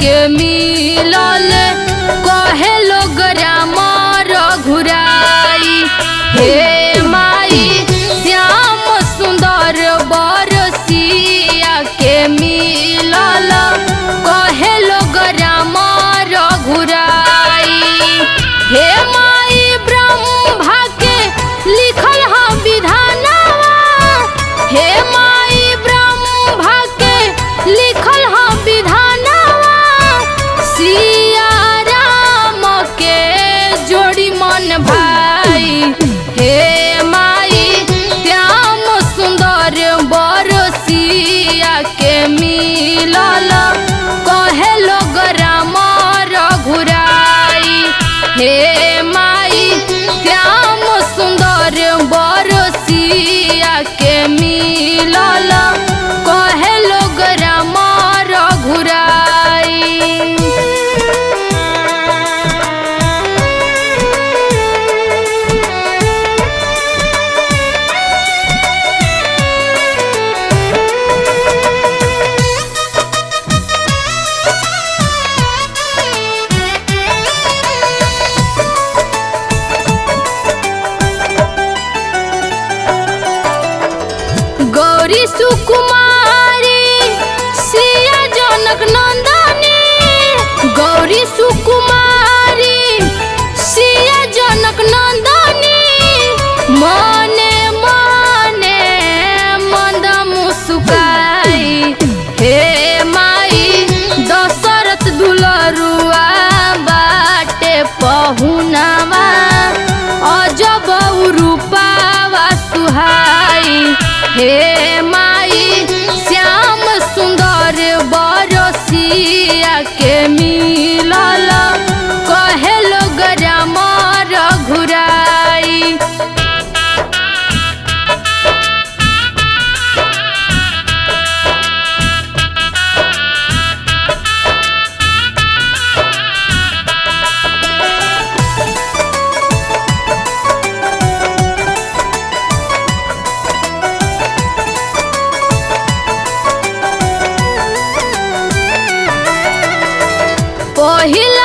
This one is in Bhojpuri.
के मिलल कहे लोग राम रघुराई। हे माई श्याम सुंदर बरसिया के मिलल कहे लोग राम रघुराई। हे माई ब्रह्मा के लिखल ह विधानवा, हे माई ब्रह्मा के लिखल ह विधानवा, सिया राम के जोड़ी मन भाई। हे माई श्याम सुंदर बरसिया के मिलल कहे लोग राम रघुराई। हे माई श्याम सुंदर बरसिया के मिलल कहे लोग राम रघुराई। गौरी सुकुमारी सिया जनक नंदनी, गौरी सुकुमारी सिया जनक नंदनी, मने मने मंद मुस्काई। हे माई दशरथ दुलरुआ बाटे पहुनवा, अजब रूपावा सुहाई। हे माई श्याम सुंदर बरसिया के मिलल कहे लोग राम रघुराई। पहिल